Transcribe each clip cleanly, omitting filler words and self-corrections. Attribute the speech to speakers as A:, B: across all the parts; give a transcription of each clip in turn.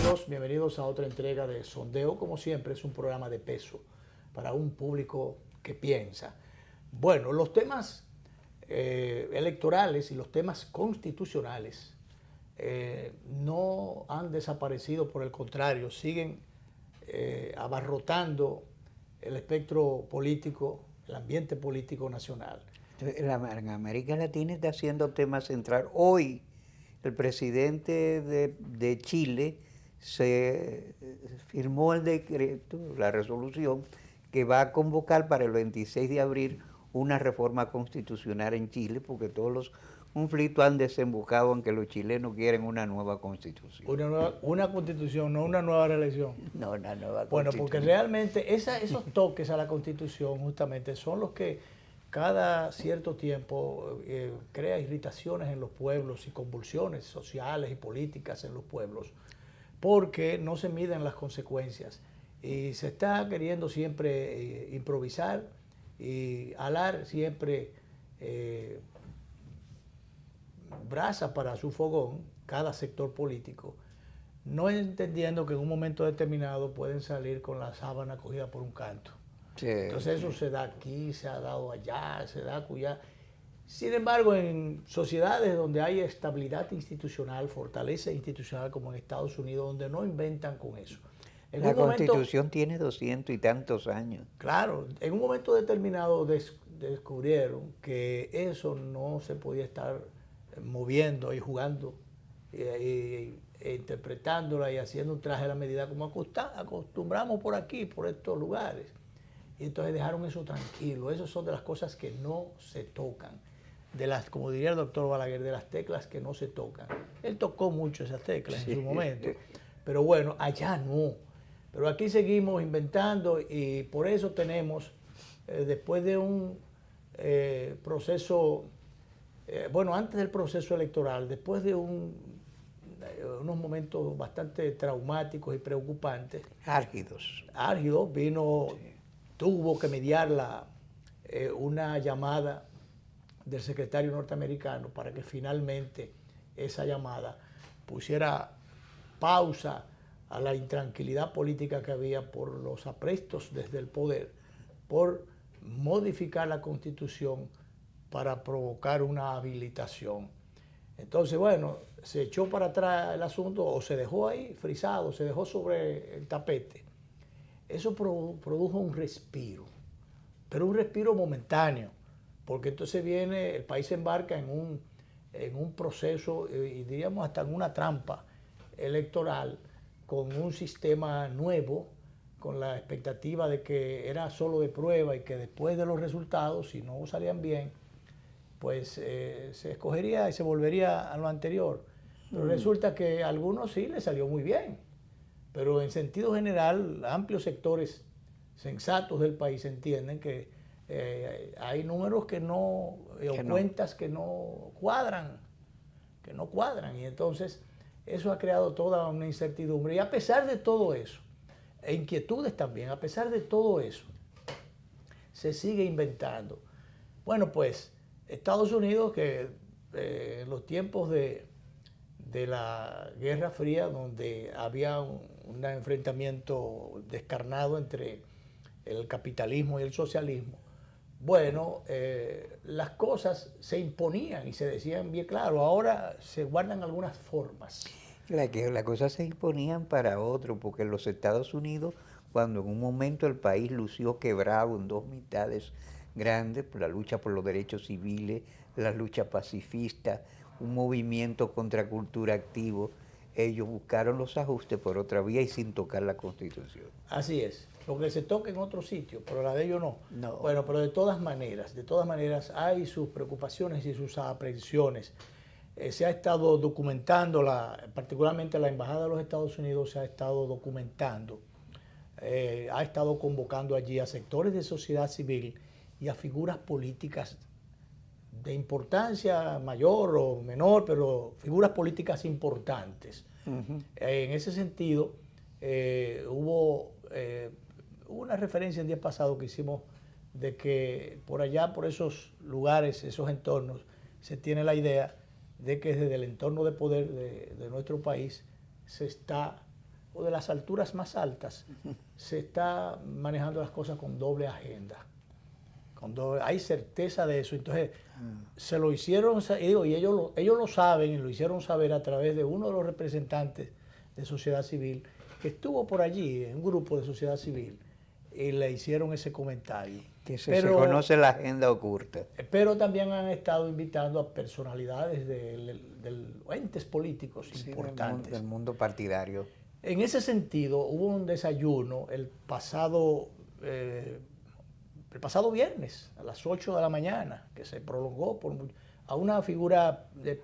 A: amigos, bienvenidos a otra entrega de Sondeo. Como siempre, es un programa de peso para un público que piensa. Bueno, los temas electorales y los temas constitucionales no han desaparecido, por el contrario, siguen abarrotando el espectro político, el ambiente político nacional.
B: En América Latina está siendo tema central. Hoy el presidente de Chile se firmó el decreto, la resolución, que va a convocar para el 26 de abril una reforma constitucional en Chile, porque todos los conflictos han desembocado en que los chilenos quieren una nueva constitución.
A: Una constitución, no una nueva reelección.
B: No, una nueva
A: Bueno,
B: constitución.
A: porque realmente esos toques a la constitución justamente son los que cada cierto tiempo crea irritaciones en los pueblos y convulsiones sociales y políticas en los pueblos, porque no se miden las consecuencias y se está queriendo siempre improvisar y alar siempre brasa para su fogón cada sector político, no entendiendo que en un momento determinado pueden salir con la sábana cogida por un canto.
B: Sí,
A: Entonces eso se da aquí, se ha dado allá, se da acullá. Sin embargo, en sociedades donde hay estabilidad institucional, fortaleza institucional, como en Estados Unidos, donde no inventan con eso.
B: la Constitución tiene 200 y tantos años.
A: Claro, en un momento determinado descubrieron que eso no se podía estar moviendo y jugando e interpretándola y haciendo un traje a la medida como acostumbramos por aquí, por estos lugares. Y entonces dejaron eso tranquilo. Esas son de las cosas que no se tocan. De las, como diría el doctor Balaguer, de las teclas que no se tocan. Él tocó mucho esas teclas en su momento. Pero bueno, allá no. Pero aquí seguimos inventando y por eso tenemos, después de un proceso, bueno, antes del proceso electoral, después de unos momentos bastante traumáticos y preocupantes.
B: Álgidos.
A: Álgidos, vino... Sí. Tuvo que mediar una llamada del secretario norteamericano para que finalmente esa llamada pusiera pausa a la intranquilidad política que había por los aprestos desde el poder, por modificar la Constitución para provocar una habilitación. Entonces, bueno, se echó para atrás el asunto o se dejó ahí frisado, se dejó sobre el tapete. Eso produjo un respiro, pero un respiro momentáneo, porque entonces el país se embarca en un proceso, y diríamos hasta en una trampa electoral, con un sistema nuevo, con la expectativa de que era solo de prueba y que después de los resultados, si no salían bien, pues se escogería y se volvería a lo anterior. Pero resulta que a algunos sí les salió muy bien. Pero en sentido general, amplios sectores sensatos del país entienden que hay números que no, o cuentas que no cuadran, y entonces eso ha creado toda una incertidumbre. Y a pesar de todo eso, e inquietudes también, a pesar de todo eso, se sigue inventando. Bueno, pues Estados Unidos, que en los tiempos de la Guerra Fría, donde había un enfrentamiento descarnado entre el capitalismo y el socialismo, bueno, las cosas se imponían y se decían bien claro, ahora se guardan algunas formas.
B: Las cosas se imponían para otro, porque en los Estados Unidos, cuando en un momento el país lució quebrado en dos mitades grandes, por la lucha por los derechos civiles, la lucha pacifista, un movimiento contracultura activo, ellos buscaron los ajustes por otra vía y sin tocar la Constitución.
A: Así es, lo que se toca en otro sitio, pero la de ellos no.
B: No.
A: Bueno, pero de todas maneras hay sus preocupaciones y sus aprehensiones. Se ha estado documentando, particularmente la Embajada de los Estados Unidos se ha estado documentando, ha estado convocando allí a sectores de sociedad civil y a figuras políticas de importancia mayor o menor, pero figuras políticas importantes. En ese sentido, hubo una referencia el día pasado que hicimos de que por allá, por esos lugares, esos entornos, se tiene la idea de que desde el entorno de poder de nuestro país se está o de las alturas más altas se está manejando las cosas con doble agenda. Hay certeza de eso. Entonces, se lo hicieron, y ellos lo saben y lo hicieron saber a través de uno de los representantes de sociedad civil que estuvo por allí, en un grupo de sociedad civil, y le hicieron ese comentario.
B: Que se conoce la agenda oculta.
A: Pero también han estado invitando a personalidades de entes políticos importantes.
B: Del mundo partidario.
A: En ese sentido, hubo un desayuno el pasado viernes a las 8 de la mañana, que se prolongó a una figura de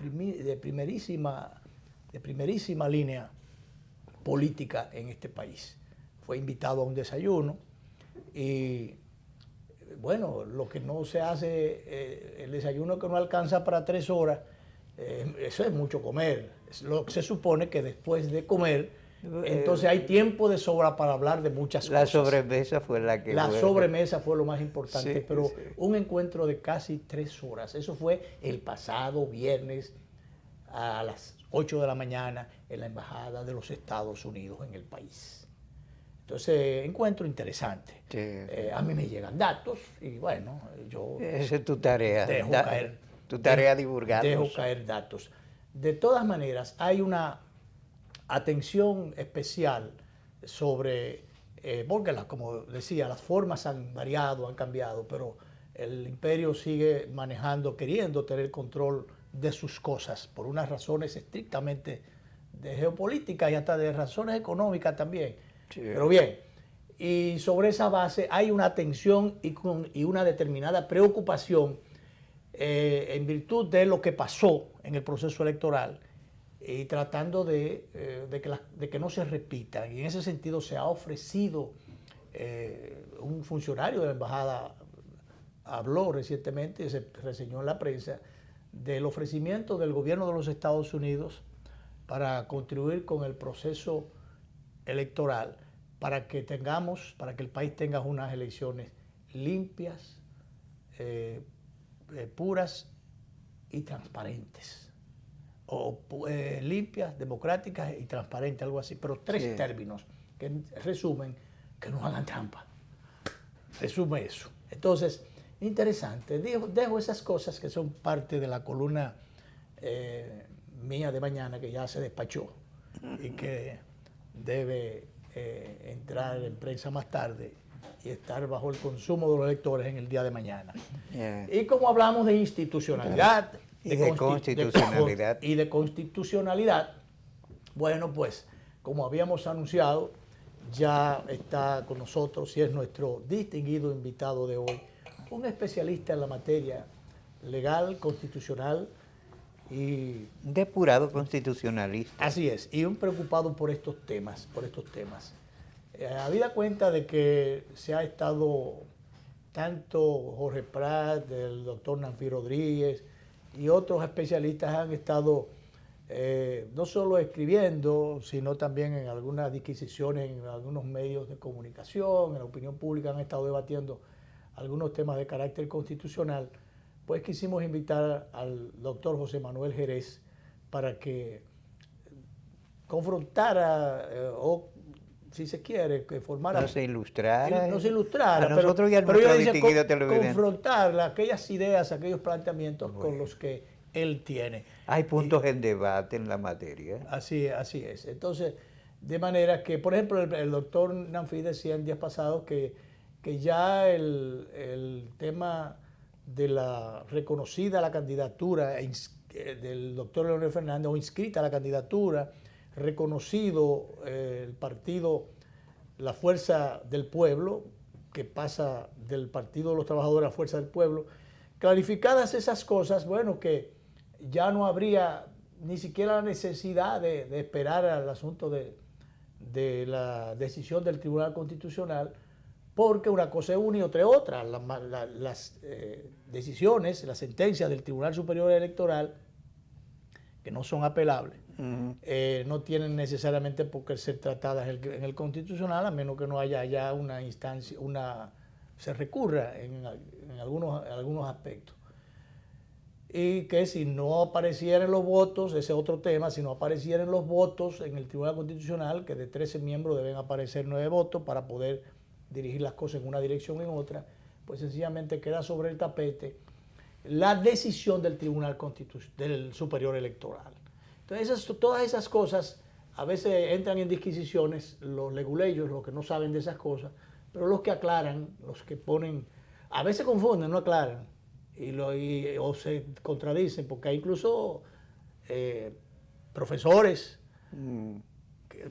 A: primerísima línea política en este país. Fue invitado a un desayuno y, bueno, lo que no se hace, el desayuno que no alcanza para 3 horas, eso es mucho comer. Se supone que después de comer, entonces hay tiempo de sobra para hablar de muchas cosas.
B: La sobremesa fue
A: sobremesa fue lo más importante,
B: sí,
A: pero
B: sí.
A: Un encuentro de casi 3 horas. Eso fue el pasado viernes a las 8 de la mañana en la Embajada de los Estados Unidos en el país. Entonces, encuentro interesante.
B: Sí.
A: A mí me llegan datos y, bueno, yo...
B: Esa es tu tarea.
A: Tu tarea
B: divulgarlos.
A: Dejo caer datos. De todas maneras, hay una atención especial sobre, porque como decía, las formas han variado, han cambiado, pero el imperio sigue queriendo tener control de sus cosas por unas razones estrictamente de geopolítica y hasta de razones económicas también. Sí. Pero bien, y sobre esa base hay una atención y una determinada preocupación en virtud de lo que pasó en el proceso electoral y tratando de que no se repita. Y en ese sentido se ha ofrecido, un funcionario de la embajada habló recientemente, se reseñó en la prensa, del ofrecimiento del gobierno de los Estados Unidos para contribuir con el proceso electoral, para que el país tenga unas elecciones limpias, puras y transparentes. Limpias, democráticas y transparentes, algo así, pero 3 términos que resumen que no hagan trampa. Resume eso. Entonces, interesante. Dejo esas cosas que son parte de la columna mía de mañana, que ya se despachó y que debe entrar en prensa más tarde y estar bajo el consumo de los lectores en el día de mañana. Y como hablamos de institucionalidad,
B: de
A: constitucionalidad, bueno, pues como habíamos anunciado, ya está con nosotros y es nuestro distinguido invitado de hoy, un especialista en la materia legal, constitucional y...
B: Un depurado constitucionalista.
A: Así es, y un preocupado por estos temas. Habida cuenta de que se ha estado tanto Jorge Prat, el doctor Nanfi Rodríguez y otros especialistas han estado no solo escribiendo, sino también en algunas disquisiciones, en algunos medios de comunicación, en la opinión pública han estado debatiendo algunos temas de carácter constitucional, pues quisimos invitar al doctor José Manuel Jerez para que confrontara o, si se quiere, que formara...
B: No se ilustrara.
A: A
B: nosotros y a nuestro distinguido televidente.
A: Confrontar aquellas ideas, aquellos planteamientos con los que él tiene.
B: Hay puntos en debate en la materia.
A: Así es. Entonces, de manera que, por ejemplo, el doctor Nanfi decía en días pasados que ya el tema de la reconocida la candidatura del doctor Leonel Fernández o inscrita a la candidatura, reconocido el partido, la Fuerza del Pueblo, que pasa del Partido de los Trabajadores a la Fuerza del Pueblo, clarificadas esas cosas, bueno, que ya no habría ni siquiera la necesidad de esperar al asunto de la decisión del Tribunal Constitucional, porque una cosa es una y otra es otra. Las decisiones, las sentencias del Tribunal Superior Electoral, que no son apelables, no tienen necesariamente por qué ser tratadas en el Constitucional, a menos que no haya ya una instancia, se recurra en algunos aspectos. y que si no aparecieran los votos, ese es otro tema, si no aparecieran los votos en el Tribunal Constitucional, que de 13 miembros deben aparecer 9 votos para poder dirigir las cosas en una dirección o en otra, pues sencillamente queda sobre el tapete la decisión del Tribunal del Superior Electoral. Entonces, todas esas cosas a veces entran en disquisiciones los leguleyos, los que no saben de esas cosas, pero los que aclaran, los que ponen, a veces confunden, no aclaran, o se contradicen, porque hay incluso profesores,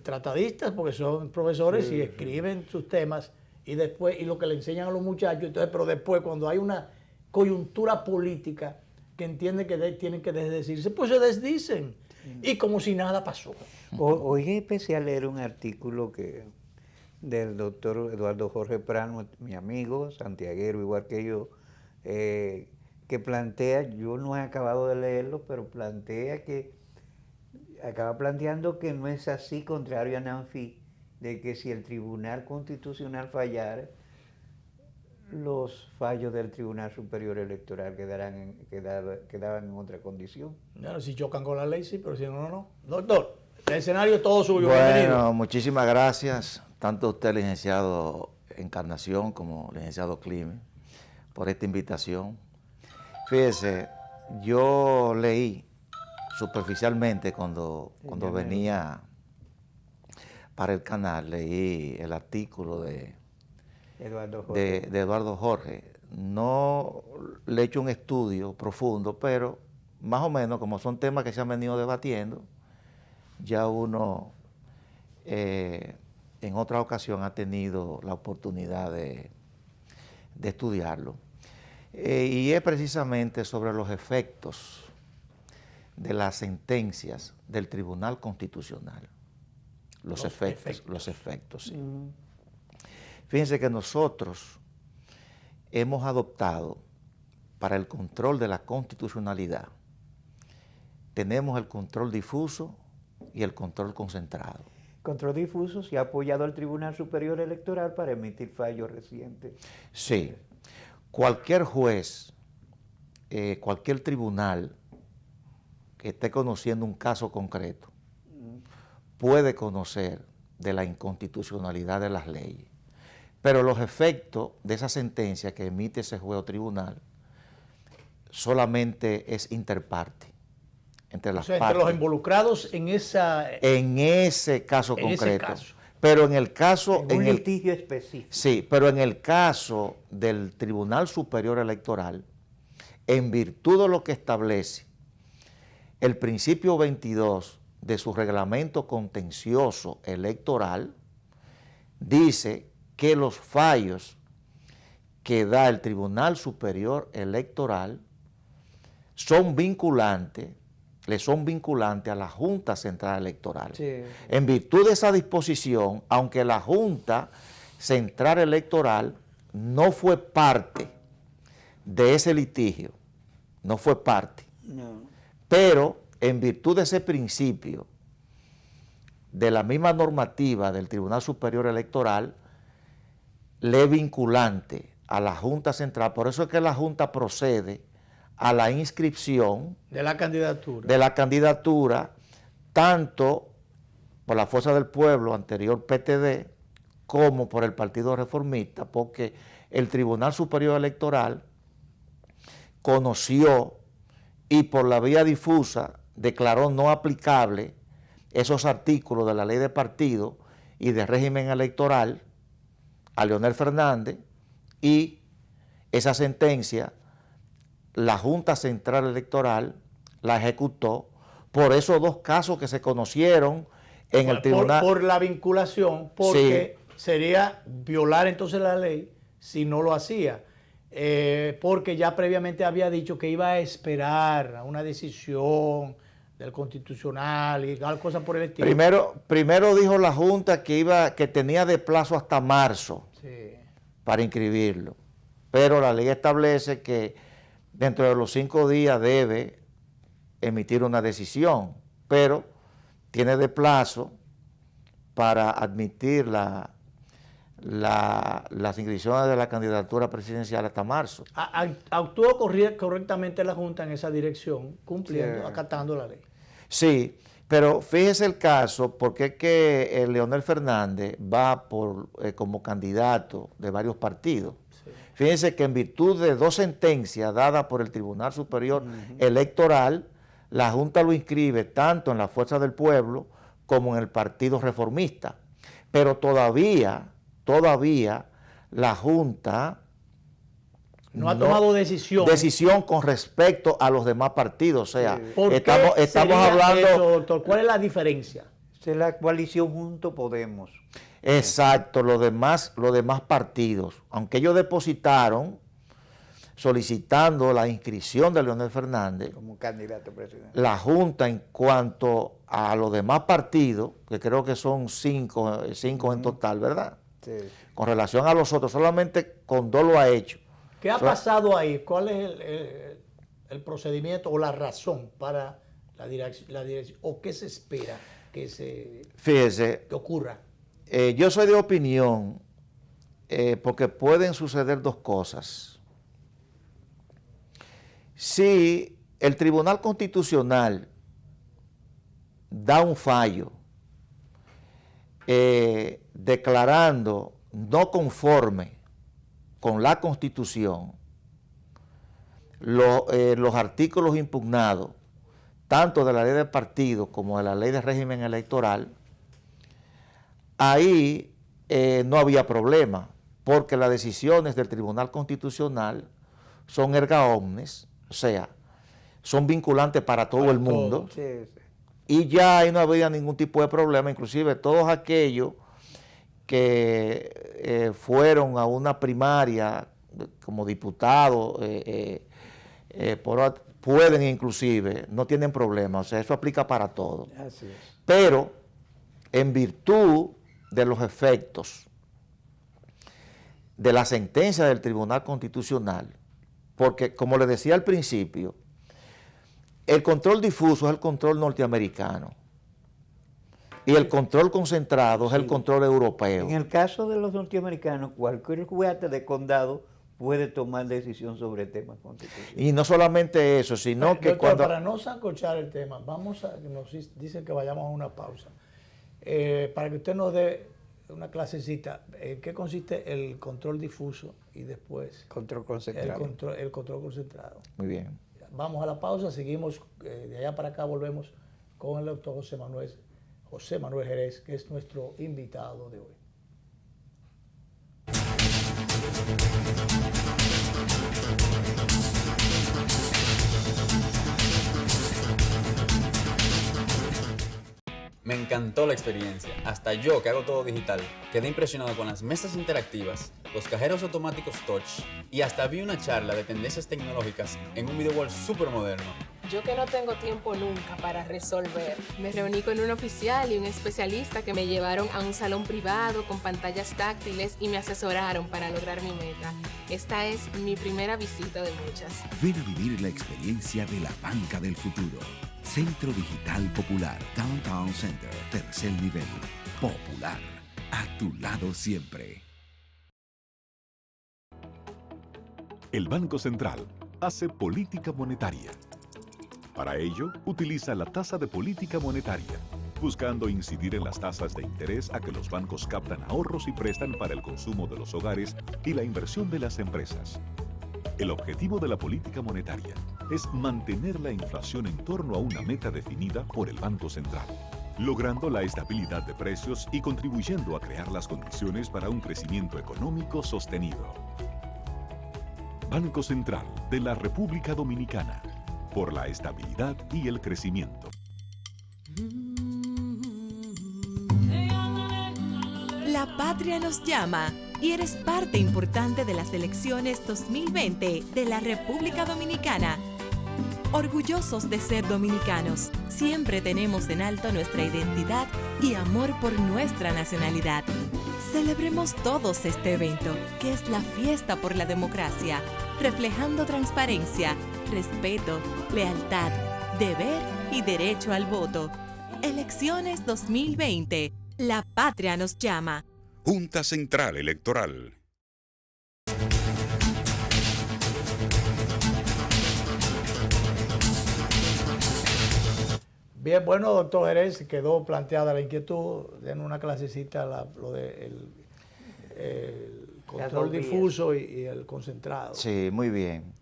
A: tratadistas, porque son profesores y escriben sus temas, y lo que le enseñan a los muchachos, entonces, pero después cuando hay una coyuntura política que entienden que tienen que desdecirse, pues se desdicen, y como si nada pasó.
B: Hoy empecé a leer un artículo del doctor Eduardo Jorge Prano, mi amigo, santiaguero igual que yo, que plantea, yo no he acabado de leerlo, pero acaba planteando que no es así, contrario a Nanfi, de que si el Tribunal Constitucional fallara, los fallos del Tribunal Superior Electoral quedaban en otra condición.
A: Bueno, si chocan con la ley, sí, pero si no, no. Doctor, el escenario es todo suyo.
C: Bueno,
A: bienvenido.
C: muchísimas gracias, tanto a usted, licenciado Encarnación, como licenciado Clime, por esta invitación. Fíjese, yo leí superficialmente cuando venía para el canal, leí el artículo de Eduardo Jorge. No le he hecho un estudio profundo, pero más o menos, como son temas que se han venido debatiendo, ya uno en otra ocasión ha tenido la oportunidad de estudiarlo. Y es precisamente sobre los efectos de las sentencias del Tribunal Constitucional. Los efectos, sí. Fíjense que nosotros hemos adoptado para el control de la constitucionalidad, tenemos el control difuso y el control concentrado.
B: Control difuso se ha apoyado al Tribunal Superior Electoral para emitir fallos recientes.
C: Sí, cualquier juez, cualquier tribunal que esté conociendo un caso concreto puede conocer de la inconstitucionalidad de las leyes. Pero los efectos de esa sentencia que emite ese juez o tribunal solamente es interparte, entre las partes.
A: Entre los involucrados en
C: ese caso concreto. Pero en el caso...
B: En un litigio específico.
C: Sí, pero en el caso del Tribunal Superior Electoral, en virtud de lo que establece el principio 22 de su reglamento contencioso electoral, dice que los fallos que da el Tribunal Superior Electoral son vinculantes, le son vinculantes a la Junta Central Electoral.
B: Sí.
C: En virtud de esa disposición, aunque la Junta Central Electoral no fue parte de ese litigio, no fue parte, pero en virtud de ese principio, de la misma normativa del Tribunal Superior Electoral, le es vinculante a la Junta Central. Por eso es que la Junta procede a la inscripción
A: de la
C: candidatura, tanto por la Fuerza del Pueblo, anterior PTD, como por el Partido Reformista, porque el Tribunal Superior Electoral conoció y por la vía difusa declaró no aplicable esos artículos de la ley de partido y de régimen electoral a Leonel Fernández, y esa sentencia la Junta Central Electoral la ejecutó por esos dos casos que se conocieron en el tribunal.
A: Por la vinculación, porque sería violar entonces la ley si no lo hacía. Porque ya previamente había dicho que iba a esperar a una decisión del Constitucional y tal cosa por el estilo.
C: Primero dijo la Junta que tenía de plazo hasta marzo para inscribirlo, pero la ley establece que dentro de los 5 días debe emitir una decisión, pero tiene de plazo para admitir la las inscripciones de la candidatura presidencial hasta marzo.
A: Actuó correctamente la Junta en esa dirección, cumpliendo,
B: Sí.
A: acatando la ley.
C: Sí, pero fíjese el caso, porque es que Leonel Fernández va como candidato de varios partidos.
A: Sí.
C: Fíjense que en virtud de 2 sentencias dadas por el Tribunal Superior Electoral, la Junta lo inscribe tanto en la Fuerza del Pueblo como en el Partido Reformista. Pero todavía la Junta
A: No ha tomado decisión
C: con respecto a los demás partidos. O sea,
B: Sí.
A: ¿Por qué
C: estamos
A: sería
C: hablando...
A: eso, doctor? ¿Cuál es la diferencia?
B: Es la coalición Juntos Podemos.
C: Exacto, los demás partidos, aunque ellos depositaron solicitando la inscripción de Leonel Fernández,
B: Como candidato a presidente.
C: la Junta en cuanto a los demás partidos, que creo que son 5 en total, ¿verdad?
B: Sí.
C: Con relación a los otros, solamente con 2 lo ha hecho.
A: ¿Qué ha pasado ahí? ¿Cuál es el procedimiento o la razón para la dirección? ¿O qué se espera
C: Fíjese,
A: que ocurra?
C: yo soy de opinión, porque pueden suceder 2 cosas. Si el Tribunal Constitucional da un fallo declarando no conforme con la Constitución los artículos impugnados, tanto de la ley de partido como de la ley de régimen electoral, ahí no había problema, porque las decisiones del Tribunal Constitucional son erga omnes, o sea, son vinculantes para todo el mundo,
B: Sí, sí.
C: y ya ahí no había ningún tipo de problema, inclusive todos aquellos que fueron a una primaria como diputados, pueden inclusive, no tienen problema, o sea, eso aplica para todo.
B: Así es.
C: Pero en virtud de los efectos de la sentencia del Tribunal Constitucional, porque como les decía al principio, el control difuso es el control norteamericano y el control concentrado es el control europeo.
B: En el caso de los norteamericanos, cualquier juez de condado puede tomar decisión sobre temas constitucionales.
C: Y no solamente eso, sino que
A: Doctor,
C: cuando...
A: para no sancochar el tema, nos dicen que vayamos a una pausa. Para que usted nos dé una clasecita, ¿en qué consiste el control difuso y después
B: Control concentrado.
A: el control concentrado?
C: Muy bien.
A: Vamos a la pausa, seguimos de allá para acá, volvemos con el doctor José Manuel Jerez, que es nuestro invitado de hoy.
D: Me encantó la experiencia. Hasta yo, que hago todo digital, quedé impresionado con las mesas interactivas, los cajeros automáticos touch y hasta vi una charla de tendencias tecnológicas en un video wall súper moderno.
E: Yo que no tengo tiempo nunca para resolver, me reuní con un oficial y un especialista que me llevaron a un salón privado con pantallas táctiles y me asesoraron para lograr mi meta. Esta es mi primera visita de muchas.
F: Ven a vivir la experiencia de la banca del futuro. Centro Digital Popular, Downtown Center, tercer nivel. Popular, a tu lado siempre.
G: El Banco Central hace política monetaria. Para ello, utiliza la tasa de política monetaria, buscando incidir en las tasas de interés a que los bancos captan ahorros y prestan para el consumo de los hogares y la inversión de las empresas. El objetivo de la política monetaria es mantener la inflación en torno a una meta definida por el Banco Central, logrando la estabilidad de precios y contribuyendo a crear las condiciones para un crecimiento económico sostenido. Banco Central de la República Dominicana, por la estabilidad y el crecimiento.
H: La patria nos llama y eres parte importante de las elecciones 2020 de la República Dominicana. Orgullosos de ser dominicanos, siempre tenemos en alto nuestra identidad y amor por nuestra nacionalidad. Celebremos todos este evento, que es la fiesta por la democracia, reflejando transparencia, respeto, lealtad, deber y derecho al voto. Elecciones 2020. La patria nos llama.
G: Junta Central Electoral.
A: Bien, bueno, doctor Jerez, quedó planteada la inquietud. Den una clasecita lo de el control difuso y el concentrado.
C: Sí, muy bien.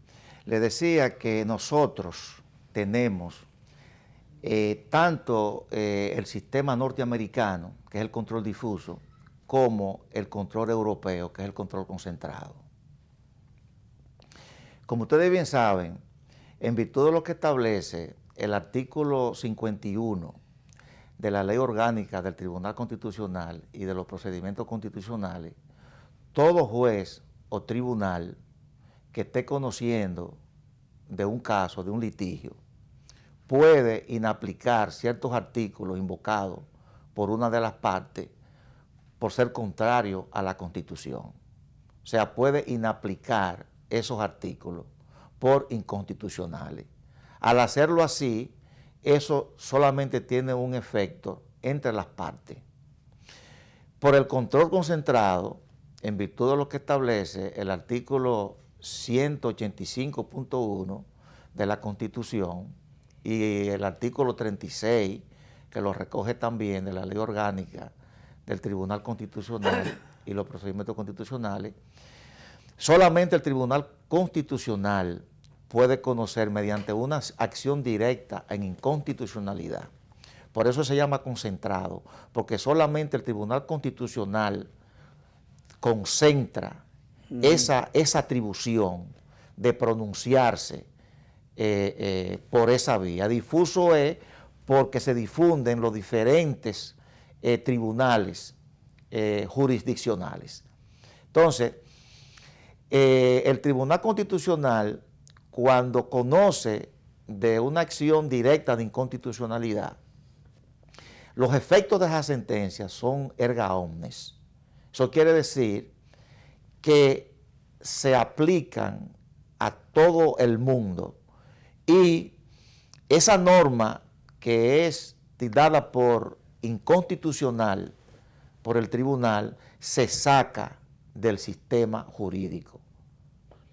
C: Le decía que nosotros tenemos tanto el sistema norteamericano, que es el control difuso, como el control europeo, que es el control concentrado. Como ustedes bien saben, en virtud de lo que establece el artículo 51 de la Ley Orgánica del Tribunal Constitucional y de los procedimientos constitucionales, todo juez o tribunal que esté conociendo de un caso, de un litigio, puede inaplicar ciertos artículos invocados por una de las partes por ser contrario a la Constitución. O sea, puede inaplicar esos artículos por inconstitucionales. Al hacerlo así, eso solamente tiene un efecto entre las partes. Por el control concentrado, en virtud de lo que establece el artículo 185.1 de la Constitución y el artículo 36, que lo recoge también de la Ley Orgánica del Tribunal Constitucional y los procedimientos constitucionales, solamente el Tribunal Constitucional puede conocer mediante una acción directa en inconstitucionalidad. Por eso se llama concentrado, porque solamente el Tribunal Constitucional concentra esa atribución de pronunciarse por esa vía. Difuso es porque se difunden los diferentes tribunales jurisdiccionales. Entonces, el Tribunal Constitucional, cuando conoce de una acción directa de inconstitucionalidad, los efectos de esa sentencia son erga omnes. Eso quiere decir que se aplican a todo el mundo y esa norma que es dada por inconstitucional por el tribunal se saca del sistema jurídico,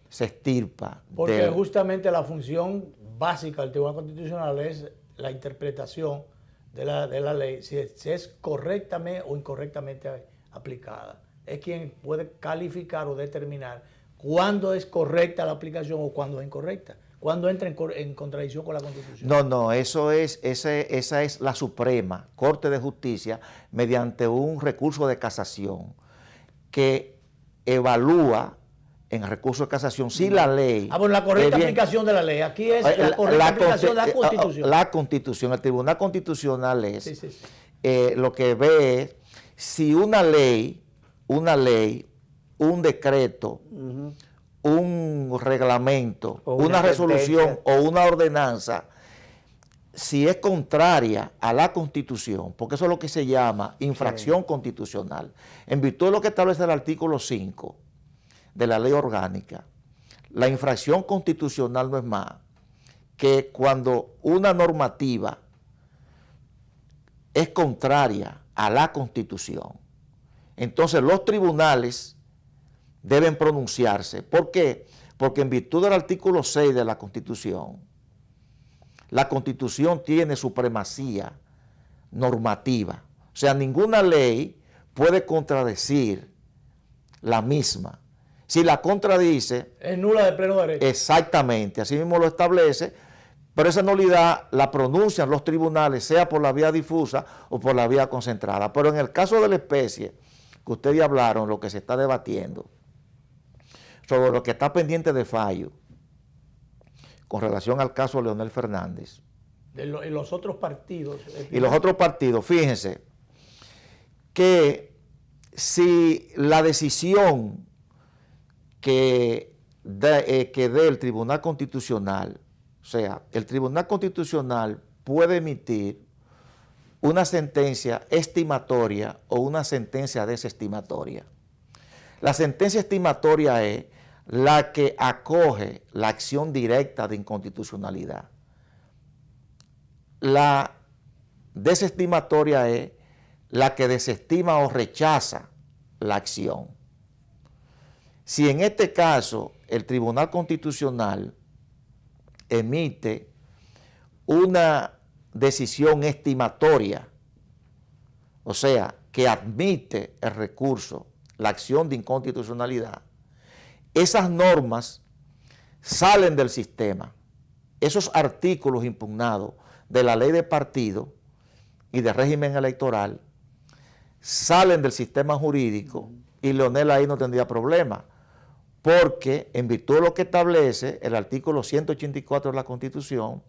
C: se extirpa.
A: Porque justamente la función básica del Tribunal Constitucional es la interpretación de la ley, si es correctamente o incorrectamente aplicada. Es quien puede calificar o determinar cuándo es correcta la aplicación o cuándo es incorrecta, cuándo entra en contradicción con la Constitución.
C: No, esa es la Suprema Corte de Justicia mediante un recurso de casación que evalúa en el recurso de casación si la ley...
A: bueno, la correcta aplicación de la ley. Aquí es la correcta aplicación de la Constitución.
C: La Constitución, el Tribunal Constitucional es lo que ve es si una ley, un decreto, un reglamento, una resolución o una ordenanza, si es contraria a la Constitución, porque eso es lo que se llama infracción constitucional, en virtud de lo que establece el artículo 5 de la Ley Orgánica, la infracción constitucional no es más que cuando una normativa es contraria a la Constitución. Entonces los tribunales deben pronunciarse. ¿Por qué? Porque en virtud del artículo 6 de la Constitución tiene supremacía normativa. O sea, ninguna ley puede contradecir la misma. Si la contradice...
A: es nula de pleno derecho.
C: Exactamente, así mismo lo establece, pero esa nulidad la pronuncian los tribunales, sea por la vía difusa o por la vía concentrada. Pero en el caso de la especie que ustedes hablaron, lo que se está debatiendo, sobre lo que está pendiente de fallo, con relación al caso de Leonel Fernández.
A: Y los otros partidos.
C: Y los otros partidos, fíjense, que si la decisión que dé el Tribunal Constitucional, o sea, el Tribunal Constitucional puede emitir una sentencia estimatoria o una sentencia desestimatoria. La sentencia estimatoria es la que acoge la acción directa de inconstitucionalidad. La desestimatoria es la que desestima o rechaza la acción. Si en este caso el Tribunal Constitucional emite una decisión estimatoria, o sea, que admite el recurso, la acción de inconstitucionalidad, esas normas salen del sistema. Esos artículos impugnados de la ley de partido y de régimen electoral salen del sistema jurídico y Leonel ahí no tendría problema, porque en virtud de lo que establece el artículo 184 de la Constitución,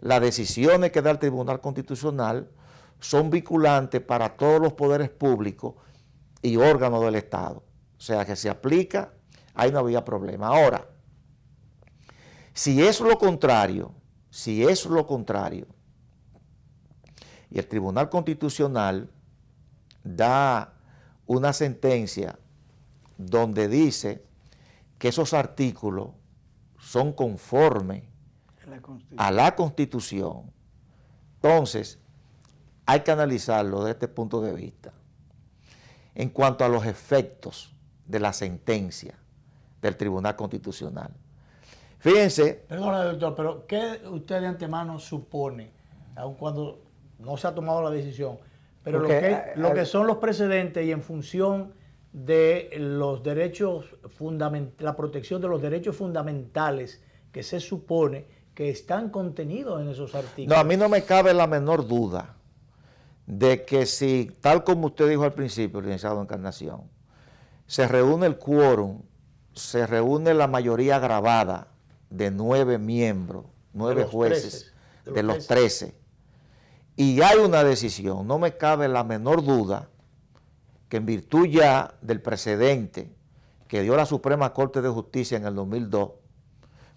C: las decisiones que da el Tribunal Constitucional son vinculantes para todos los poderes públicos y órganos del Estado. O sea que se aplica, ahí no había problema. Ahora, si es lo contrario, y el Tribunal Constitucional da una sentencia donde dice que esos artículos son conformes a la Constitución, entonces hay que analizarlo desde este punto de vista. En cuanto a los efectos de la sentencia del Tribunal Constitucional. Fíjense.
A: Perdona, doctor, pero ¿qué usted de antemano supone, aun cuando no se ha tomado la decisión, pero lo que son los precedentes y en función de los derechos fundamentales, la protección de los derechos fundamentales que se supone que están contenidos en esos artículos?
C: No, a mí no me cabe la menor duda de que si, tal como usted dijo al principio, licenciado Encarnación, se reúne el quórum, se reúne la mayoría agravada de 9 miembros, 9 jueces, de los 13, y hay una decisión, no me cabe la menor duda que en virtud ya del precedente que dio la Suprema Corte de Justicia en el 2002,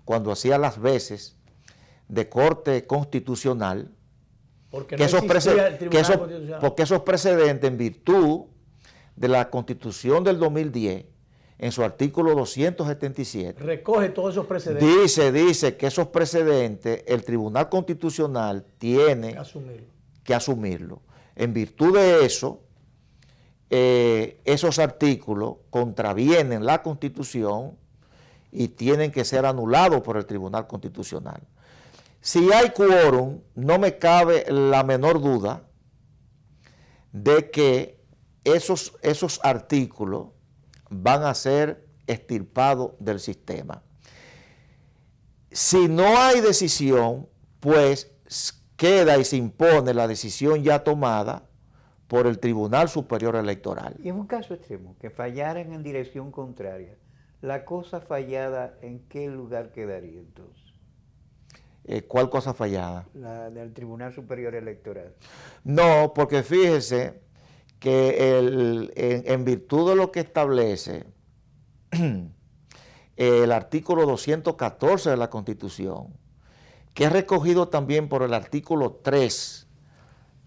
C: cuando hacía las veces de Corte Constitucional, porque esos precedentes, en virtud de la Constitución del 2010, en su artículo 277,
A: recoge todos esos precedentes.
C: Dice que esos precedentes el Tribunal Constitucional tiene que asumirlo. En virtud de eso, esos artículos contravienen la Constitución y tienen que ser anulados por el Tribunal Constitucional. Si hay quórum, no me cabe la menor duda de que esos artículos van a ser extirpados del sistema. Si no hay decisión, pues queda y se impone la decisión ya tomada por el Tribunal Superior Electoral.
B: Y en un caso extremo, que fallaran en dirección contraria, ¿la cosa fallada en qué lugar quedaría entonces?
C: ¿Cuál cosa fallada?
B: La del Tribunal Superior Electoral.
C: No, porque fíjese que en virtud de lo que establece el artículo 214 de la Constitución, que es recogido también por el artículo 3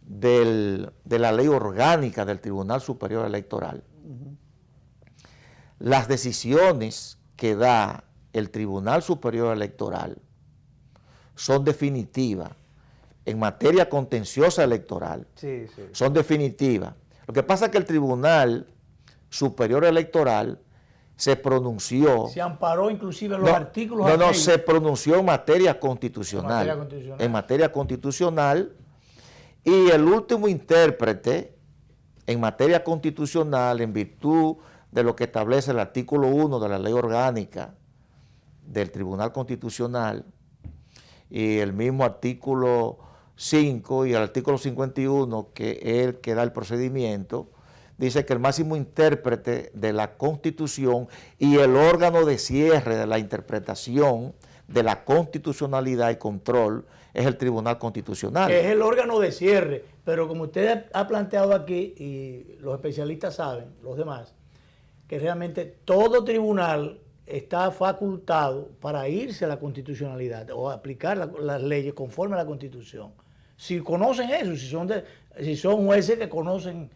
C: de la Ley Orgánica del Tribunal Superior Electoral, las decisiones que da el Tribunal Superior Electoral son definitivas en materia contenciosa electoral. Sí. Son definitivas. Lo que pasa es que el Tribunal Superior Electoral se pronunció.
A: Se amparó inclusive los artículos.
C: Se pronunció en materia constitucional. En materia constitucional. Y el último intérprete en materia constitucional, en virtud de lo que establece el artículo 1 de la Ley Orgánica del Tribunal Constitucional, y el mismo artículo 5 y el artículo 51, que es el que da el procedimiento, dice que el máximo intérprete de la Constitución y el órgano de cierre de la interpretación de la constitucionalidad y control es el Tribunal Constitucional.
A: Que es el órgano de cierre, pero como usted ha planteado aquí, y los especialistas saben, los demás, que realmente todo tribunal está facultado para irse a la constitucionalidad o aplicar las leyes conforme a la Constitución. Si conocen eso, si son jueces que conocen,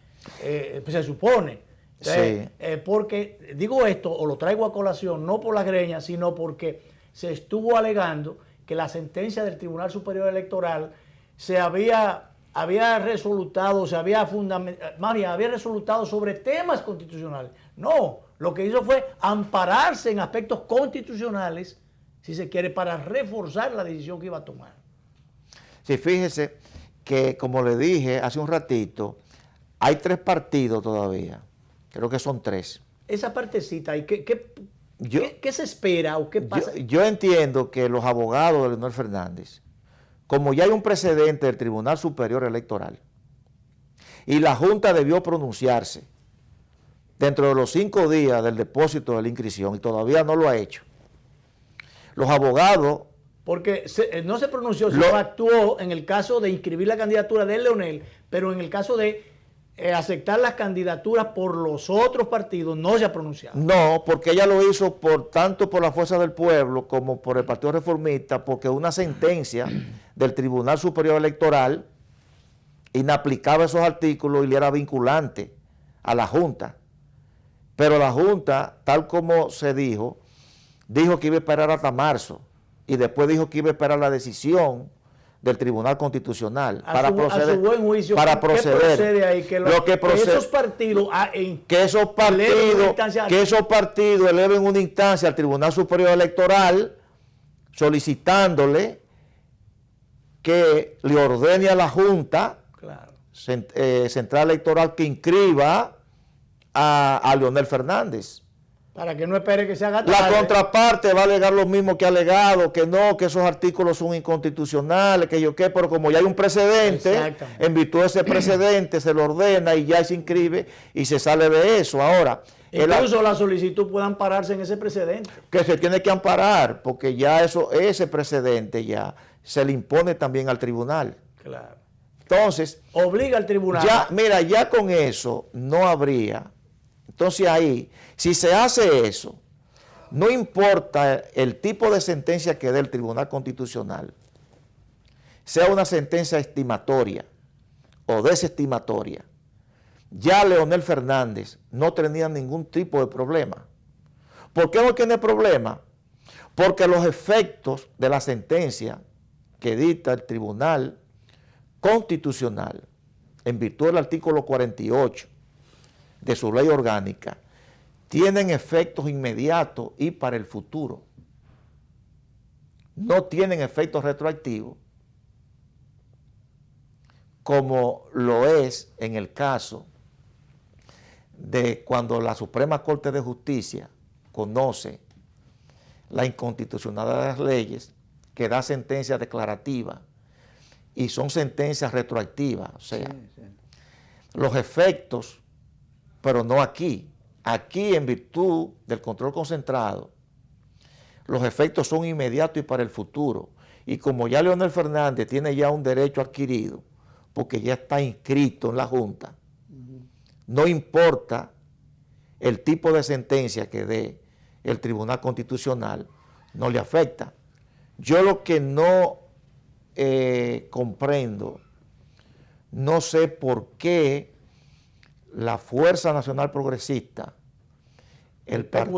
A: pues se supone. Entonces, sí. Porque digo esto, o lo traigo a colación, no por la greña, sino porque se estuvo alegando que la sentencia del Tribunal Superior Electoral se había había resultados, más bien había resultados sobre temas constitucionales. No, lo que hizo fue ampararse en aspectos constitucionales, si se quiere, para reforzar la decisión que iba a tomar.
C: Sí, fíjese que, como le dije hace un ratito, hay 3 partidos todavía. Creo que son 3.
A: Esa partecita, ¿y qué se espera o qué pasa?
C: Yo entiendo que los abogados de Leonel Fernández, como ya hay un precedente del Tribunal Superior Electoral, y la Junta debió pronunciarse dentro de los 5 días del depósito de la inscripción, y todavía no lo ha hecho, los abogados...
A: Porque no se pronunció, sino actuó en el caso de inscribir la candidatura de Leonel, pero en el caso de aceptar las candidaturas por los otros partidos no se ha pronunciado.
C: No, porque ella lo hizo tanto por la Fuerza del Pueblo como por el Partido Reformista, porque una sentencia del Tribunal Superior Electoral inaplicaba esos artículos y le era vinculante a la Junta. Pero la Junta, tal como se dijo que iba a esperar hasta marzo y después dijo que iba a esperar la decisión del Tribunal Constitucional
A: para proceder. A su buen juicio,
C: para proceder.
A: ¿Qué procede ahí? Que
C: esos partidos eleven una instancia al Tribunal Superior Electoral solicitándole que le ordene a la Junta Central Electoral que inscriba a Leonel Fernández.
A: Para que no espere que se haga tarde.
C: La contraparte va a alegar lo mismo que ha alegado, que no, que esos artículos son inconstitucionales, que yo qué, pero como ya hay un precedente, en virtud de ese precedente se lo ordena y ya se inscribe y se sale de eso. Ahora,
A: incluso la solicitud puede ampararse en ese precedente.
C: Que se tiene que amparar, porque ya ese precedente ya se le impone también al tribunal.
A: Claro.
C: Entonces,
A: obliga al tribunal.
C: Ya con eso no habría. Entonces ahí, si se hace eso, no importa el tipo de sentencia que dé el Tribunal Constitucional, sea una sentencia estimatoria o desestimatoria, ya Leonel Fernández no tenía ningún tipo de problema. ¿Por qué no tiene problema? Porque los efectos de la sentencia que dicta el Tribunal Constitucional, en virtud del artículo 48, de su ley orgánica, tienen efectos inmediatos y para el futuro. No tienen efectos retroactivos, como lo es en el caso de cuando la Suprema Corte de Justicia conoce la inconstitucionalidad de las leyes, que da sentencias declarativas y son sentencias retroactivas. O sea, los efectos, pero no aquí. Aquí, en virtud del control concentrado, los efectos son inmediatos y para el futuro. Y como ya Leonel Fernández tiene ya un derecho adquirido, porque ya está inscrito en la Junta, no importa el tipo de sentencia que dé el Tribunal Constitucional, no le afecta. Yo lo que no comprendo, no sé por qué la Fuerza Nacional Progresista, el PQD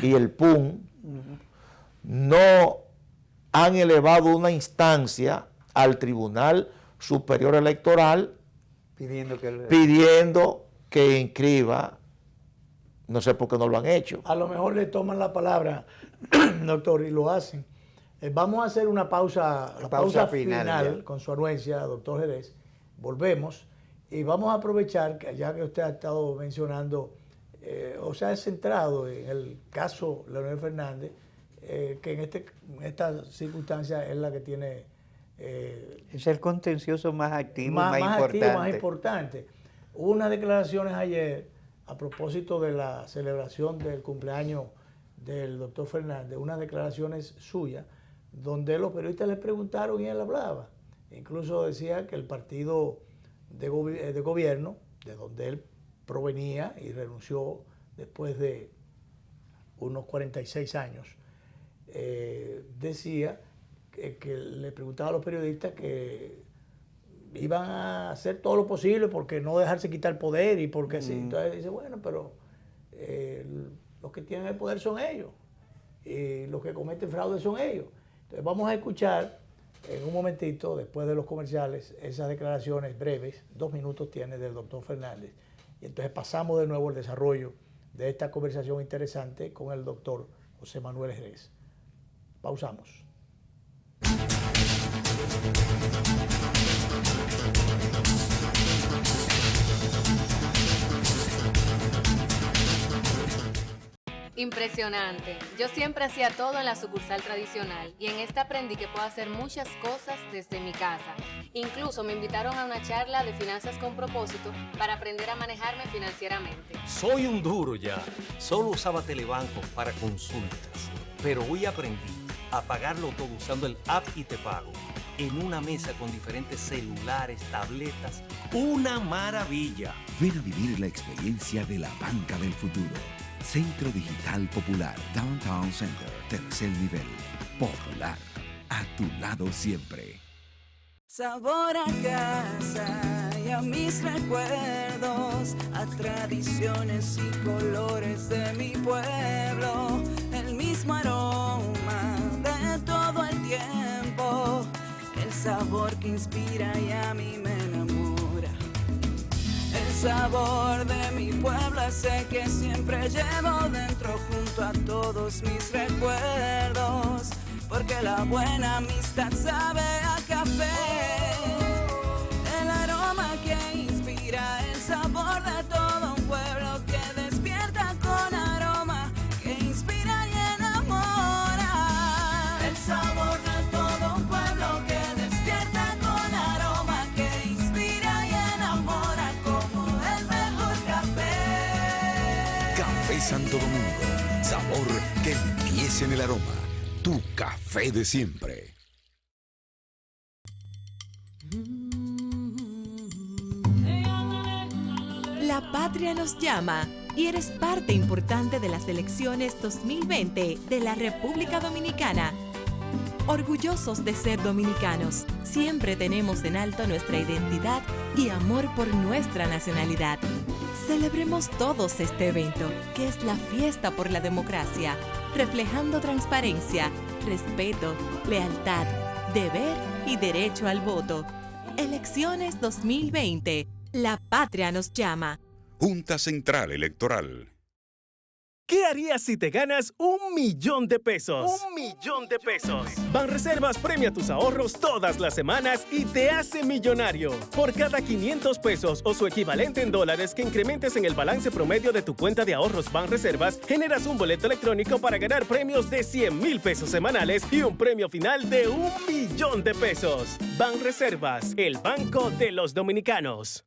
C: y el PUN no han elevado una instancia al Tribunal Superior Electoral pidiendo que inscriba. No sé por qué no lo han hecho.
A: A lo mejor le toman la palabra, doctor, y lo hacen. Vamos a hacer una pausa final con su anuencia, doctor Jerez. Volvemos y vamos a aprovechar que ya que usted ha estado mencionando, o sea, es centrado en el caso Leonel Fernández, que en esta circunstancia es la que tiene...
B: es el contencioso más activo, más
A: importante. Hubo unas declaraciones ayer a propósito de la celebración del cumpleaños del doctor Fernández, unas declaraciones suyas, donde los periodistas le preguntaron y él hablaba. Incluso decía que el partido de gobierno, de donde él provenía y renunció después de unos 46 años, decía que le preguntaba a los periodistas que iban a hacer todo lo posible porque no dejarse quitar el poder y porque así. Entonces dice, bueno, pero los que tienen el poder son ellos y los que cometen fraude son ellos. Entonces vamos a escuchar En un momentito, después de los comerciales, esas declaraciones breves, 2 minutos tiene del doctor Fernández. Y entonces pasamos de nuevo al desarrollo de esta conversación interesante con el doctor José Manuel Jerez. Pausamos.
I: Impresionante. Yo siempre hacía todo en la sucursal tradicional y en esta aprendí que puedo hacer muchas cosas desde mi casa. Incluso me invitaron a una charla de finanzas con propósito para aprender a manejarme financieramente.
J: Soy un duro ya. Solo usaba Telebanco para consultas, pero hoy aprendí a pagarlo todo usando el app y Te Pago. En una mesa con diferentes celulares, tabletas, ¡una maravilla!
F: Ven a vivir la experiencia de la banca del futuro. Centro Digital Popular, Downtown Center, tercer nivel. Popular, a tu lado siempre.
K: Sabor a casa y a mis recuerdos, a tradiciones y colores de mi pueblo, el mismo aroma de todo el tiempo, el sabor que inspira y a mí me enamora. El sabor de mi pueblo ese que siempre llevo dentro junto a todos mis recuerdos, porque la buena amistad sabe a café, el aroma que inspira, el sabor de todo un pueblo que despierta con aroma, que inspira y enamora, el sabor de todo un pueblo que despierta con aroma, que inspira y enamora como el mejor café.
F: Café Santo Domingo, sabor que empieza en el aroma. Tu café de siempre.
H: La patria nos llama y eres parte importante de las elecciones 2020 de la República Dominicana. Orgullosos de ser dominicanos, siempre tenemos en alto nuestra identidad y amor por nuestra nacionalidad. Celebremos todos este evento, que es la fiesta por la democracia, reflejando transparencia, respeto, lealtad, deber y derecho al voto. Elecciones 2020. La patria nos llama.
G: Junta Central Electoral.
L: ¿Qué harías si te ganas $1.000.000 de pesos? $1.000.000 de pesos. Banreservas premia tus ahorros todas las semanas y te hace millonario. Por cada 500 pesos o su equivalente en dólares que incrementes en el balance promedio de tu cuenta de ahorros Banreservas, generas un boleto electrónico para ganar premios de 100,000 pesos semanales y un premio final de $1.000.000 de pesos. Banreservas, el banco de los dominicanos.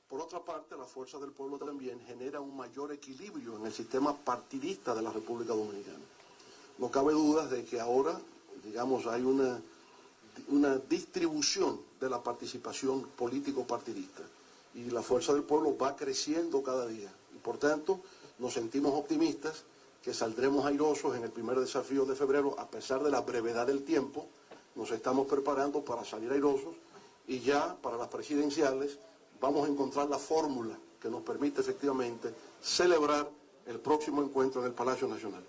M: Por otra parte, la Fuerza del Pueblo también genera un mayor equilibrio en el sistema partidista de la República Dominicana. No cabe duda de que ahora, digamos, hay una distribución de la participación político-partidista y la Fuerza del Pueblo va creciendo cada día. Y por tanto, nos sentimos optimistas que saldremos airosos en el primer desafío de febrero, a pesar de la brevedad del tiempo. Nos estamos preparando para salir airosos y ya para las presidenciales vamos a encontrar la fórmula que nos permite efectivamente celebrar el próximo encuentro en el Palacio Nacional.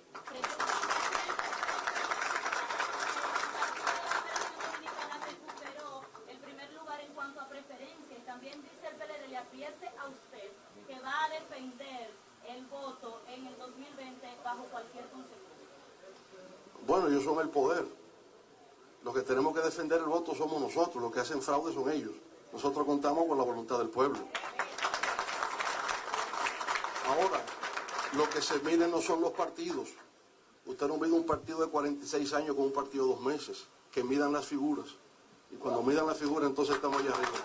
N: El primer lugar en cuanto a preferencia, y también dice el PLD, le advierte a usted que va a defender el voto en el 2020 bajo cualquier consecuencia.
M: Bueno, ellos son el poder. Los que tenemos que defender el voto somos nosotros, los que hacen fraude son ellos. Nosotros contamos con la voluntad del pueblo. Ahora, lo que se mide no son los partidos. Usted no mide un partido de 46 años con un partido de 2 meses. Que midan las figuras. Y cuando midan las figuras, entonces estamos allá arriba.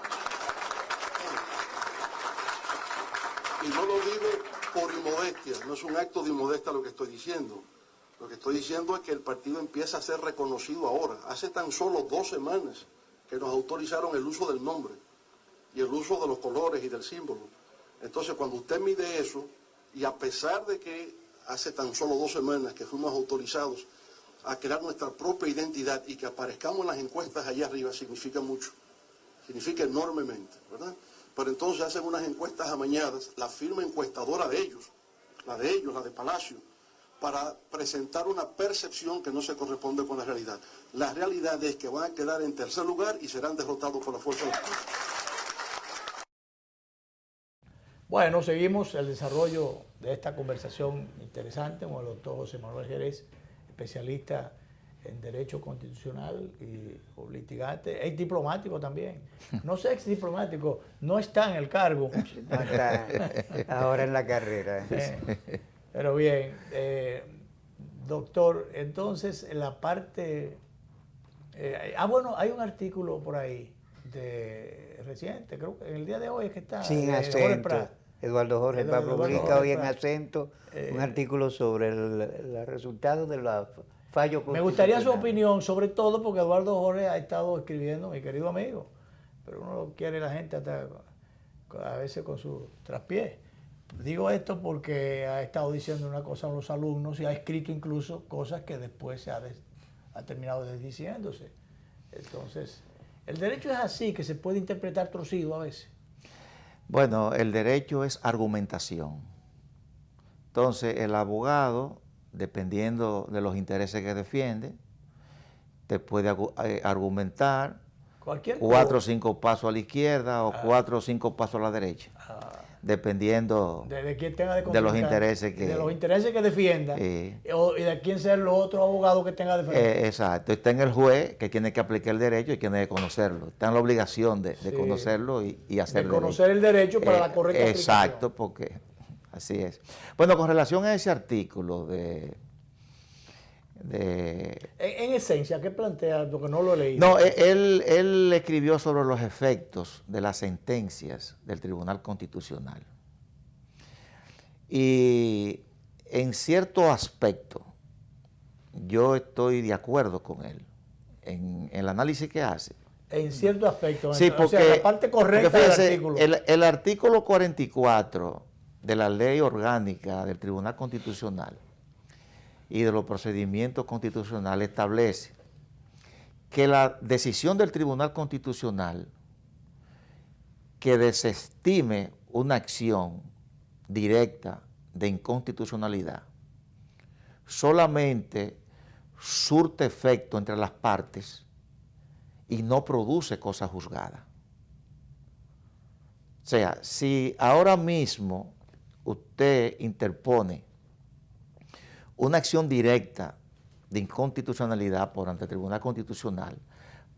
M: Y no lo digo por inmodestia, no es un acto de inmodestia lo que estoy diciendo. Lo que estoy diciendo es que el partido empieza a ser reconocido ahora. Hace tan solo 2 semanas que nos autorizaron el uso del nombre y el uso de los colores y del símbolo. Entonces, cuando usted mide eso, y a pesar de que hace tan solo 2 semanas que fuimos autorizados a crear nuestra propia identidad y que aparezcamos en las encuestas allá arriba, significa mucho, significa enormemente, ¿verdad? pero entonces hacen unas encuestas amañadas, la firma encuestadora de ellos, la de Palacio, para presentar una percepción que no se corresponde con la realidad. La realidad es que van a quedar en tercer lugar y serán derrotados por la fuerza del pueblo.
A: Bueno, seguimos el desarrollo de esta conversación interesante con el doctor José Manuel Jerez, especialista en Derecho Constitucional y litigante, ex diplomático también. No sé, ex diplomático, no está en el cargo.
B: No está ahora en la carrera.
A: Pero bien, doctor, entonces en la parte... bueno, hay un artículo por ahí reciente, creo que en el día de hoy es que está.
B: Sin acento. Eduardo Jorge Prat publica hoy en Acento un artículo sobre el resultado de la fallo constitucional.
A: Me gustaría su opinión, sobre todo porque Eduardo Jorge ha estado escribiendo, mi querido amigo, pero uno lo quiere la gente hasta a veces con su traspié. Digo esto porque ha estado diciendo una cosa a los alumnos y ha escrito incluso cosas que después ha terminado desdiciéndose. Entonces, el derecho es así, que se puede interpretar torcido a veces.
C: Bueno, el derecho es argumentación. Entonces, el abogado, dependiendo de los intereses que defiende, te puede argumentar 4 o 5 pasos a la izquierda o 4 o 5 pasos a la derecha. Dependiendo de los intereses que
A: defienda y de quién sea el otro abogado que tenga defensa.
C: Exacto, está en el juez que tiene que aplicar el derecho y tiene que conocerlo, está en la obligación de conocerlo y hacerlo.
A: De conocer el derecho para la correcta aplicación.
C: Exacto, porque así es. Bueno, con relación a ese artículo
A: En esencia, ¿qué plantea? Porque no lo he leído.
C: No, él escribió sobre los efectos de las sentencias del Tribunal Constitucional. Y en cierto aspecto, yo estoy de acuerdo con él en el análisis que hace.
A: En cierto aspecto.
C: Sí, porque,
A: o sea, la parte correcta
C: fíjese,
A: del artículo.
C: El artículo 44 de la Ley Orgánica del Tribunal Constitucional y de los procedimientos constitucionales establece que la decisión del Tribunal Constitucional que desestime una acción directa de inconstitucionalidad solamente surte efecto entre las partes y no produce cosa juzgada. O sea, si ahora mismo usted interpone una acción directa de inconstitucionalidad por ante el Tribunal Constitucional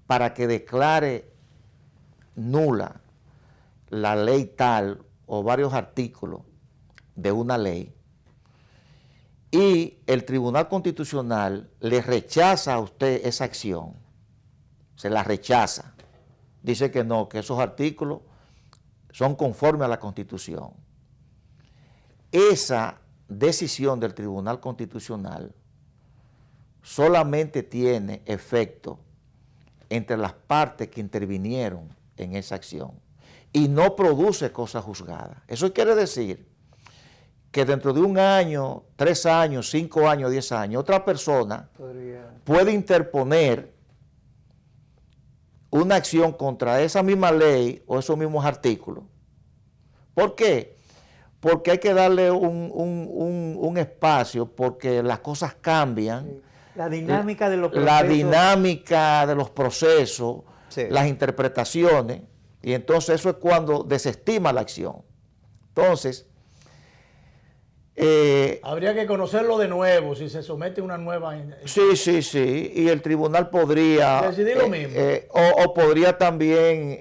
C: para que declare nula la ley tal o varios artículos de una ley, y el Tribunal Constitucional le rechaza a usted esa acción, se la rechaza, dice que no, que esos artículos son conformes a la Constitución. Esa decisión del Tribunal Constitucional solamente tiene efecto entre las partes que intervinieron en esa acción y no produce cosa juzgada. Eso quiere decir que dentro de 1 año, 3 años, 5 años, 10 años, otra persona puede interponer una acción contra esa misma ley o esos mismos artículos. ¿Por qué? Porque hay que darle un espacio, porque las cosas cambian.
B: Sí. La dinámica de los procesos.
C: La dinámica de los procesos,
B: sí,
C: las interpretaciones, y entonces eso es cuando desestima la acción. Entonces,
A: habría que conocerlo de nuevo si se somete a una nueva...
C: Sí, y el tribunal podría...
A: decidir lo mismo.
C: O podría también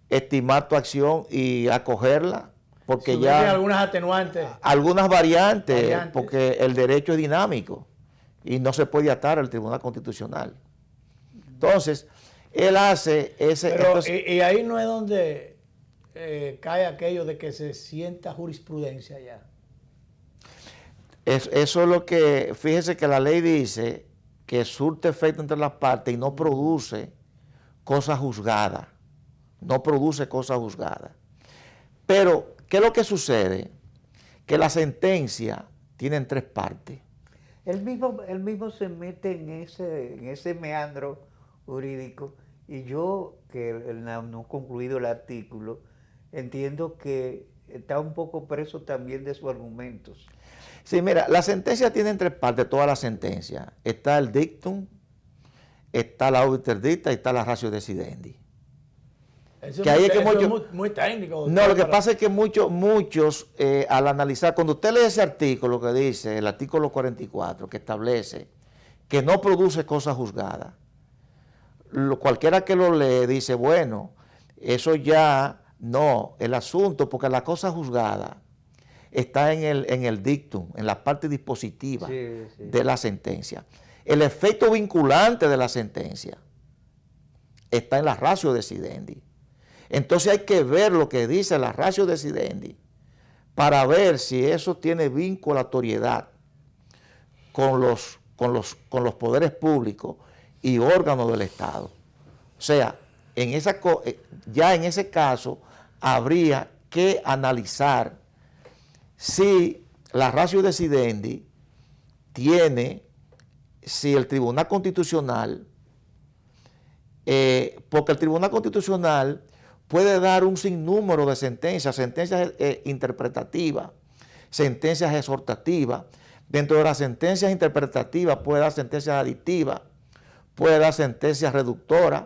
C: estimar tu acción y acogerla, porque
A: si
C: ya...
A: algunas atenuantes.
C: Algunas variantes, porque el derecho es dinámico y no se puede atar al Tribunal Constitucional. Entonces, él hace ese...
A: Pero, y ahí no es donde cae aquello de que se sienta jurisprudencia ya.
C: Eso es lo que... Fíjese que la ley dice que surte efecto entre las partes y no produce cosa juzgada. No produce cosa juzgada. Pero, ¿qué es lo que sucede? Que la sentencia tiene 3 partes.
B: Él mismo se mete en ese meandro jurídico Y yo, que no he concluido el artículo, entiendo que está un poco preso también de sus argumentos.
C: Sí, mira, la sentencia tiene tres partes, toda la sentencia. Está el dictum, está la obiter dicta y está la ratio decidendi.
A: Eso es muy técnico. Doctor,
C: no, lo que pasa es que muchos al analizar, cuando usted lee ese artículo que dice, el artículo 44, que establece que no produce cosa juzgada, cualquiera que lo lee dice, bueno, eso ya no, el asunto, porque la cosa juzgada está en el dictum, en la parte dispositiva de la sentencia. El efecto vinculante de la sentencia está en la ratio decidendi. Entonces hay que ver lo que dice la ratio decidendi para ver si eso tiene vinculatoriedad con los poderes públicos y órganos del Estado. O sea, ya en ese caso habría que analizar si la ratio decidendi si el Tribunal Constitucional, porque el Tribunal Constitucional puede dar un sinnúmero de sentencias interpretativas, sentencias exhortativas. Dentro de las sentencias interpretativas puede dar sentencias adictivas, puede dar sentencias reductoras,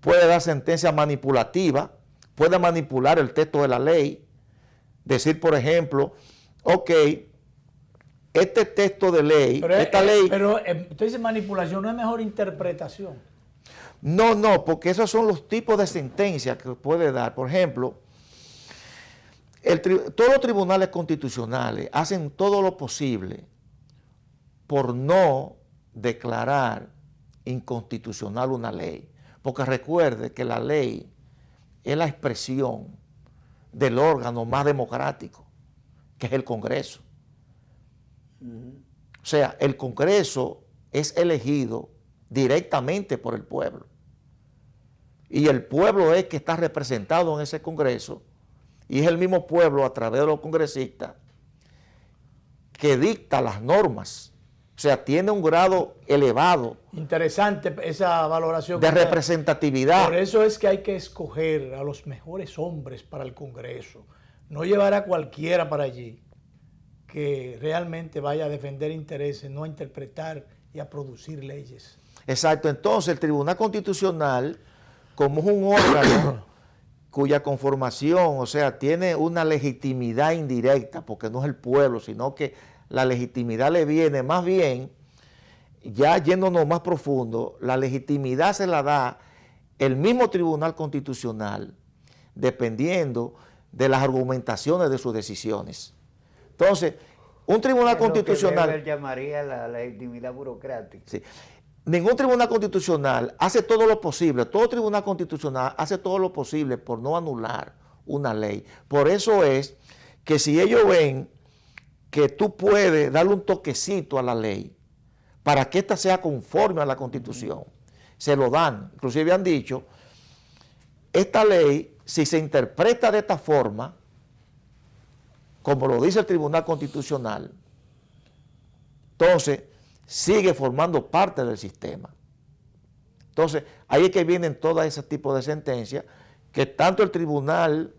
C: puede dar sentencias manipulativas, puede manipular el texto de la ley, decir, por ejemplo, ok, este texto de ley, ley...
A: Pero usted dice manipulación, ¿no es mejor interpretación?
C: No, porque esos son los tipos de sentencias que puede dar. Por ejemplo, todos los tribunales constitucionales hacen todo lo posible por no declarar inconstitucional una ley. Porque recuerde que la ley es la expresión del órgano más democrático, que es el Congreso. O sea, el Congreso es elegido directamente por el pueblo. Y el pueblo es que está representado en ese Congreso, y es el mismo pueblo, a través de los congresistas, que dicta las normas. O sea, tiene un grado elevado.
A: Interesante esa valoración.
C: De representatividad.
A: Por eso es que hay que escoger a los mejores hombres para el Congreso. No llevar a cualquiera para allí que realmente vaya a defender intereses, no a interpretar y a producir leyes.
C: Exacto. Entonces, el Tribunal Constitucional, como es un órgano cuya conformación, o sea, tiene una legitimidad indirecta, porque no es el pueblo, sino que la legitimidad le viene más bien, ya yéndonos más profundo, la legitimidad se la da el mismo Tribunal Constitucional, dependiendo de las argumentaciones de sus decisiones. Entonces, un Tribunal Constitucional...
B: Lo que Weber llamaría la legitimidad burocrática.
C: Sí. Ningún tribunal constitucional hace todo lo posible, todo tribunal constitucional hace todo lo posible por no anular una ley. Por eso es que si ellos ven que tú puedes darle un toquecito a la ley para que ésta sea conforme a la Constitución, se lo dan. Inclusive han dicho, esta ley, si se interpreta de esta forma, como lo dice el Tribunal Constitucional, entonces sigue formando parte del sistema. Entonces, ahí es que vienen todo ese tipo de sentencias que tanto el Tribunal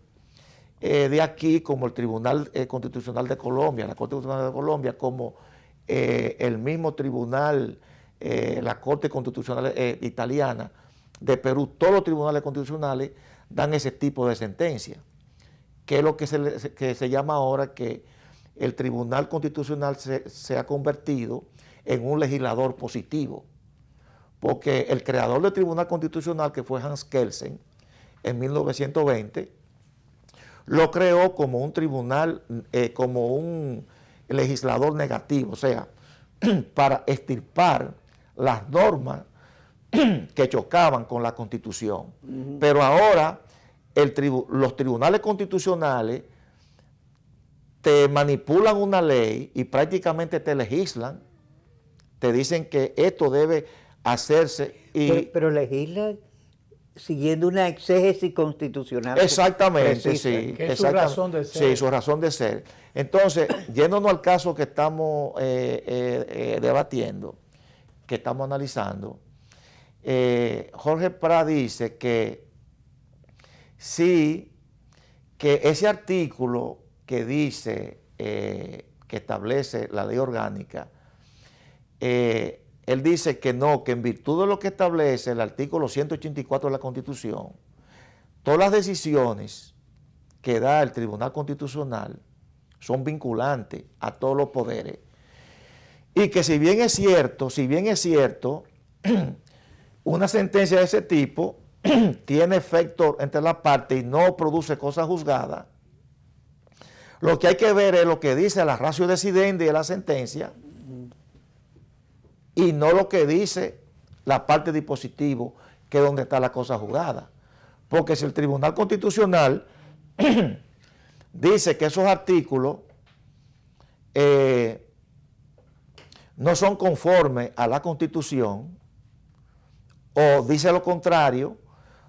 C: de aquí como el Tribunal Constitucional de Colombia, la Corte Constitucional de Colombia, como el mismo Tribunal, la Corte Constitucional Italiana de Perú, todos los tribunales constitucionales dan ese tipo de sentencias, que es lo que se llama ahora que el Tribunal Constitucional se ha convertido en un legislador positivo, porque el creador del Tribunal Constitucional, que fue Hans Kelsen, en 1920, lo creó como un tribunal, como un legislador negativo, o sea, para extirpar las normas que chocaban con la Constitución. Pero ahora los tribunales constitucionales te manipulan una ley y prácticamente te legislan, te dicen que esto debe hacerse y...
B: Pero legisla siguiendo una exégesis constitucional.
C: Exactamente,
B: precisa,
C: sí.
A: Que es su razón de ser.
C: Sí, su razón de ser. Entonces, yéndonos al caso que estamos debatiendo, que estamos analizando, Jorge Prat dice que sí, que ese artículo que dice, que establece la ley orgánica, él dice que no, que en virtud de lo que establece el artículo 184 de la Constitución, todas las decisiones que da el Tribunal Constitucional son vinculantes a todos los poderes. Y que si bien es cierto, una sentencia de ese tipo tiene efecto entre las partes y no produce cosas juzgadas, lo que hay que ver es lo que dice la ratio decidendi de la sentencia y no lo que dice la parte dispositivo, que es donde está la cosa juzgada. Porque si el Tribunal Constitucional dice que esos artículos no son conformes a la Constitución, o dice lo contrario,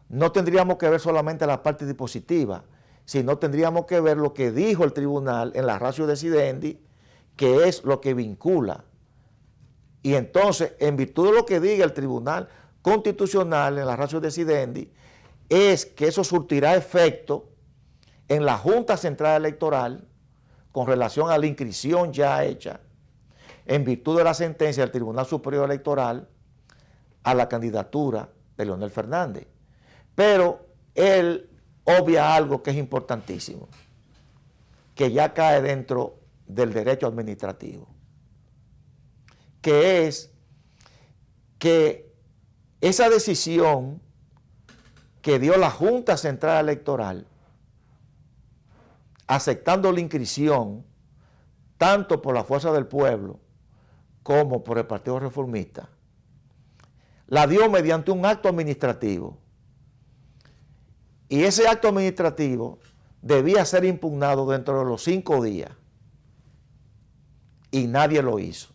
C: no tendríamos que ver solamente la parte dispositiva, sino tendríamos que ver lo que dijo el tribunal en la ratio decidendi, que es lo que vincula. Y entonces, en virtud de lo que diga el Tribunal Constitucional en la ratio decidendi, es que eso surtirá efecto en la Junta Central Electoral con relación a la inscripción ya hecha, en virtud de la sentencia del Tribunal Superior Electoral, a la candidatura de Leonel Fernández. Pero él obvia algo que es importantísimo, que ya cae dentro del derecho administrativo, que es que esa decisión que dio la Junta Central Electoral, aceptando la inscripción tanto por la Fuerza del Pueblo como por el Partido Reformista, la dio mediante un acto administrativo. Y ese acto administrativo debía ser impugnado dentro de los 5 días. Y nadie lo hizo.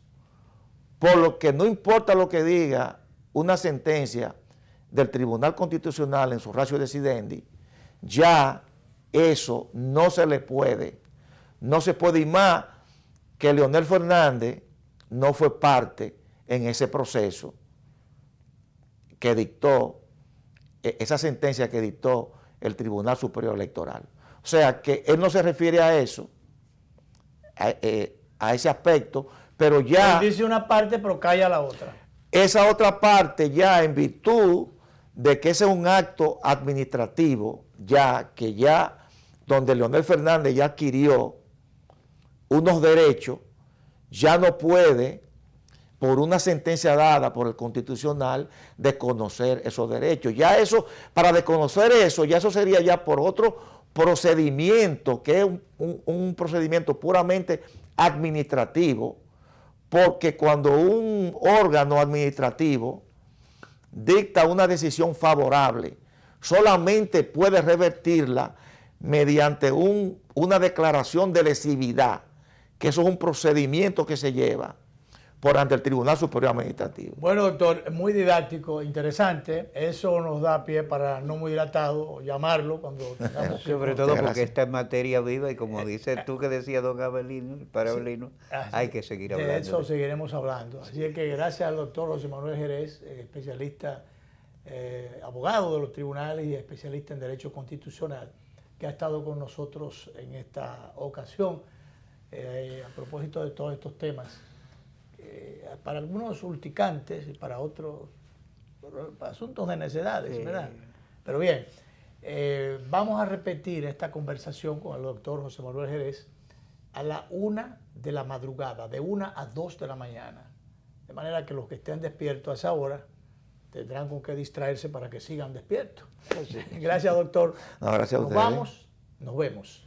C: Por lo que no importa lo que diga una sentencia del Tribunal Constitucional en su ratio decidendi, ya eso no se puede ir más que Leonel Fernández no fue parte en ese proceso que dictó, esa sentencia que dictó el Tribunal Superior Electoral. O sea que él no se refiere a eso, a ese aspecto, pero ya...
A: Él dice una parte pero calla la otra.
C: Esa otra parte ya en virtud de que ese es un acto administrativo, donde Leonel Fernández ya adquirió unos derechos, ya no puede, por una sentencia dada por el Constitucional, desconocer esos derechos. Ya eso, para desconocer eso, ya eso sería ya por otro procedimiento, que es un procedimiento puramente administrativo, porque cuando un órgano administrativo dicta una decisión favorable, solamente puede revertirla mediante una declaración de lesividad, que eso es un procedimiento que se lleva por ante el Tribunal Superior Administrativo.
A: Bueno, doctor, muy didáctico, interesante. Eso nos da pie para no muy dilatado llamarlo cuando tengamos que...
B: Sobre todo porque esta es materia viva y como dices tú que decía don Abelino, el padre Abelino, hay que seguir hablando.
A: De eso seguiremos hablando. Así es que gracias al doctor José Manuel Jerez, especialista, abogado de los tribunales y especialista en Derecho Constitucional, que ha estado con nosotros en esta ocasión a propósito de todos estos temas. Para algunos urticantes y para otros para asuntos de necedades, ¿verdad? Pero bien, vamos a repetir esta conversación con el doctor José Manuel Jerez a la 1 de la madrugada, de 1 a 2 de la mañana. De manera que los que estén despiertos a esa hora tendrán con qué distraerse para que sigan despiertos. Gracias, doctor.
C: No, gracias a ustedes.
A: Nos vamos, nos vemos.